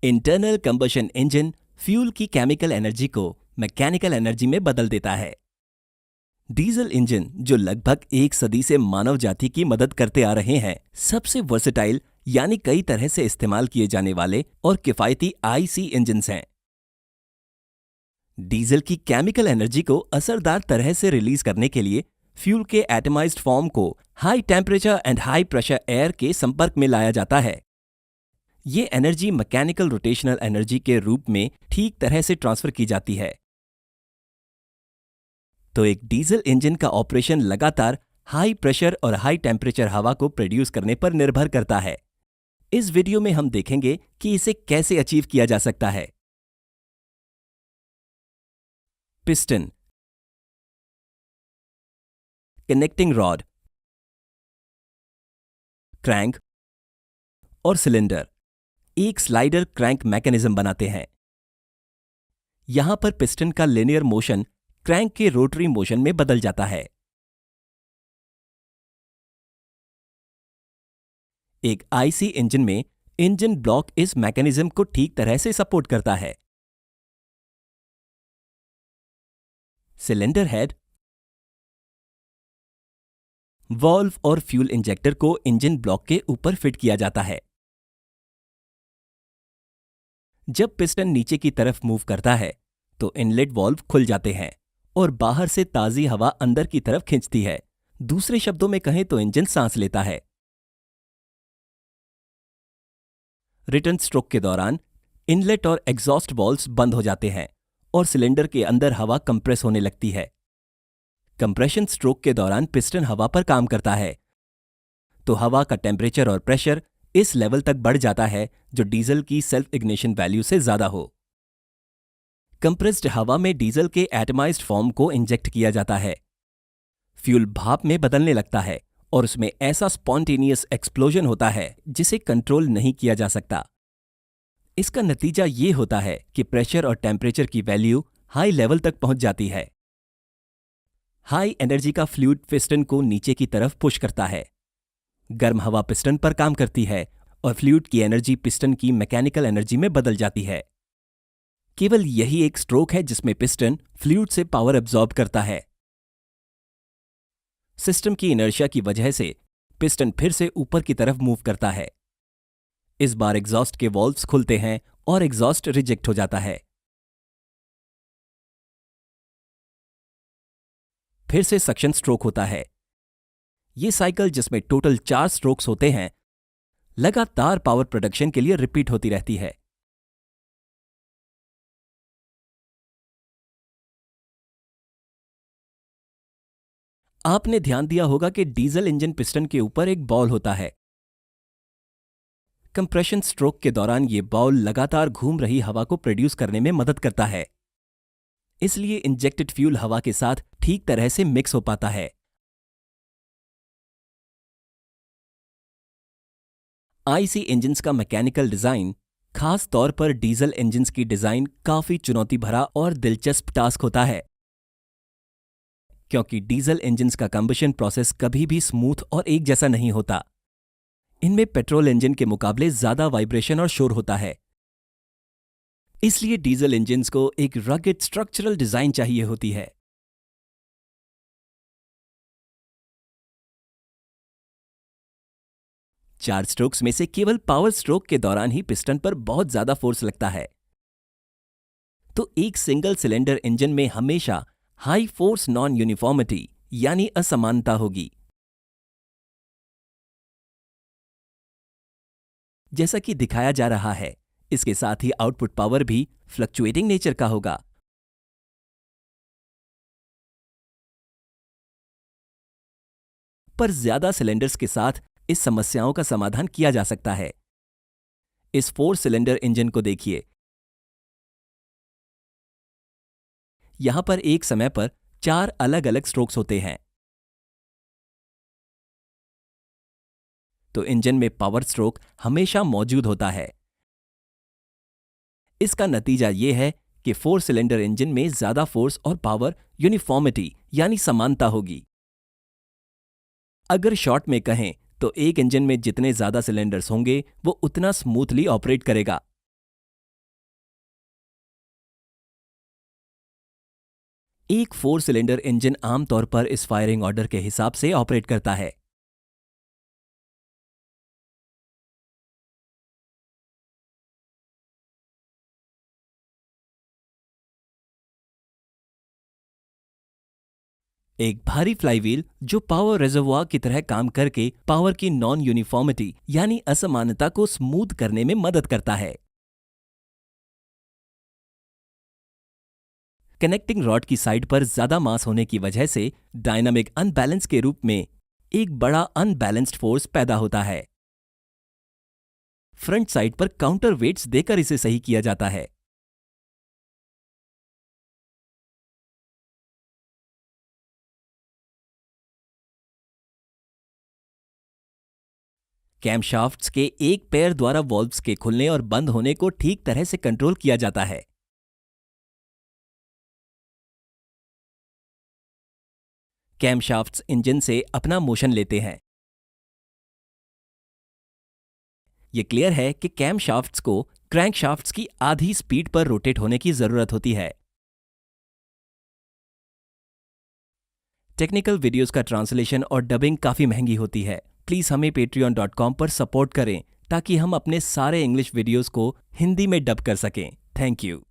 Internal combustion engine fuel की chemical energy को mechanical energy में बदल देता है। डीजल इंजन, जो लगभग एक सदी से मानव जाति की मदद करते आ रहे हैं, सबसे वर्सेटाइल यानी कई तरह से इस्तेमाल किए जाने वाले और किफायती आईसी इंजन्स हैं। डीजल की केमिकल एनर्जी को असरदार तरह से रिलीज करने के लिए फ्यूल के एटमाइज्ड फॉर्म को high temperature and high pressure air के संपर्क में लाया जाता है। ये एनर्जी मैकेनिकल रोटेशनल एनर्जी के रूप में ठीक तरह से ट्रांसफर की जाती है। तो एक डीजल इंजन का ऑपरेशन लगातार हाई प्रेशर और हाई टेम्परेचर हवा को प्रोड्यूस करने पर निर्भर करता है। इस वीडियो में हम देखेंगे कि इसे कैसे अचीव किया जा सकता है। पिस्टन, कनेक्टिंग रॉड, क्रैंक और सिलेंडर एक स्लाइडर क्रैंक मैकेनिज्म बनाते हैं। यहां पर पिस्टन का लिनियर मोशन क्रैंक के रोटरी मोशन में बदल जाता है। एक आईसी इंजन में इंजन ब्लॉक इस मैकेनिज्म को ठीक तरह से सपोर्ट करता है। सिलेंडर हेड, वॉल्व और फ्यूल इंजेक्टर को इंजन ब्लॉक के ऊपर फिट किया जाता है। जब पिस्टन नीचे की तरफ मूव करता है तो इनलेट वॉल्व खुल जाते हैं और बाहर से ताजी हवा अंदर की तरफ खींचती है। दूसरे शब्दों में कहें तो इंजन सांस लेता है। रिटर्न स्ट्रोक के दौरान इनलेट और एग्जॉस्ट वॉल्व्स बंद हो जाते हैं और सिलेंडर के अंदर हवा कंप्रेस होने लगती है। कंप्रेशन स्ट्रोक के दौरान पिस्टन हवा पर काम करता है, तो हवा का टेम्परेचर और प्रेशर इस लेवल तक बढ़ जाता है जो डीजल की सेल्फ इग्निशन वैल्यू से ज्यादा हो। कंप्रेस्ड हवा में डीजल के एटमाइज्ड फॉर्म को इंजेक्ट किया जाता है। फ्यूल भाप में बदलने लगता है और उसमें ऐसा स्पॉन्टेनियस एक्सप्लोजन होता है जिसे कंट्रोल नहीं किया जा सकता। इसका नतीजा ये होता है कि प्रेशर और टेम्परेचर की वैल्यू हाई लेवल तक पहुंच जाती है। हाई एनर्जी का फ्लूइड पिस्टन को नीचे की तरफ पुश करता है। गर्म हवा पिस्टन पर काम करती है और फ्लूइड की एनर्जी पिस्टन की मैकेनिकल एनर्जी में बदल जाती है। केवल यही एक स्ट्रोक है जिसमें पिस्टन फ्लूइड से पावर एब्जॉर्ब करता है। सिस्टम की इनर्शिया की वजह से पिस्टन फिर से ऊपर की तरफ मूव करता है। इस बार एग्जॉस्ट के वॉल्व्स खुलते हैं और एग्जॉस्ट रिजेक्ट हो जाता है। फिर से सक्शन स्ट्रोक होता है। यह साइकिल, जिसमें टोटल 4 स्ट्रोक्स होते हैं, लगातार पावर प्रोडक्शन के लिए रिपीट होती रहती है। आपने ध्यान दिया होगा कि डीजल इंजन पिस्टन के ऊपर एक बॉल होता है। कंप्रेशन स्ट्रोक के दौरान यह बॉल लगातार घूम रही हवा को प्रोड्यूस करने में मदद करता है, इसलिए इंजेक्टेड फ्यूल हवा के साथ ठीक तरह से मिक्स हो पाता है। आईसी इंजन्स का मैकेनिकल डिजाइन, खास तौर पर डीजल इंजन्स की डिजाइन, काफी चुनौती भरा और दिलचस्प टास्क होता है, क्योंकि डीजल इंजन्स का कंबशन प्रोसेस कभी भी स्मूथ और एक जैसा नहीं होता। इनमें पेट्रोल इंजन के मुकाबले ज्यादा वाइब्रेशन और शोर होता है। इसलिए डीजल इंजन्स को एक रगेड स्ट्रक्चरल डिजाइन चाहिए होती है। चार स्ट्रोक्स में से केवल पावर स्ट्रोक के दौरान ही पिस्टन पर बहुत ज्यादा फोर्स लगता है, तो एक सिंगल सिलेंडर इंजन में हमेशा हाई फोर्स नॉन यूनिफॉर्मिटी यानी असमानता होगी। जैसा कि दिखाया जा रहा है, इसके साथ ही आउटपुट पावर भी फ्लक्चुएटिंग नेचर का होगा। पर ज्यादा सिलेंडर्स के साथ इस समस्याओं का समाधान किया जा सकता है। इस 4 सिलेंडर इंजन को देखिए। यहां पर एक समय पर 4 अलग अलग स्ट्रोक्स होते हैं, तो इंजन में पावर स्ट्रोक हमेशा मौजूद होता है। इसका नतीजा यह है कि 4 सिलेंडर इंजन में ज्यादा फोर्स और पावर यूनिफॉर्मिटी यानी समानता होगी। अगर शॉर्ट में कहें तो एक इंजन में जितने ज्यादा सिलेंडर्स होंगे वो उतना स्मूथली ऑपरेट करेगा। एक 4 सिलेंडर इंजन आमतौर पर इस फायरिंग ऑर्डर के हिसाब से ऑपरेट करता है। एक भारी फ्लाईव्हील जो पावर रिजर्वॉयर की तरह काम करके पावर की नॉन यूनिफॉर्मिटी यानी असमानता को स्मूथ करने में मदद करता है। कनेक्टिंग रॉड की साइड पर ज्यादा मास होने की वजह से डायनामिक अनबैलेंस के रूप में एक बड़ा अनबैलेंस्ड फोर्स पैदा होता है। फ्रंट साइड पर काउंटर वेट्स देकर इसे सही किया जाता है। कैमशाफ्ट्स के एक पैर द्वारा वॉल्व्स के खुलने और बंद होने को ठीक तरह से कंट्रोल किया जाता है। कैमशाफ्ट्स इंजन से अपना मोशन लेते हैं। यह क्लियर है कि कैमशाफ्ट्स को क्रैंकशाफ्ट्स की आधी स्पीड पर रोटेट होने की जरूरत होती है। टेक्निकल वीडियोस का ट्रांसलेशन और डबिंग काफी महंगी होती है। प्लीज हमें patreon.com पर सपोर्ट करें ताकि हम अपने सारे इंग्लिश वीडियोस को हिंदी में डब कर सकें। Thank you.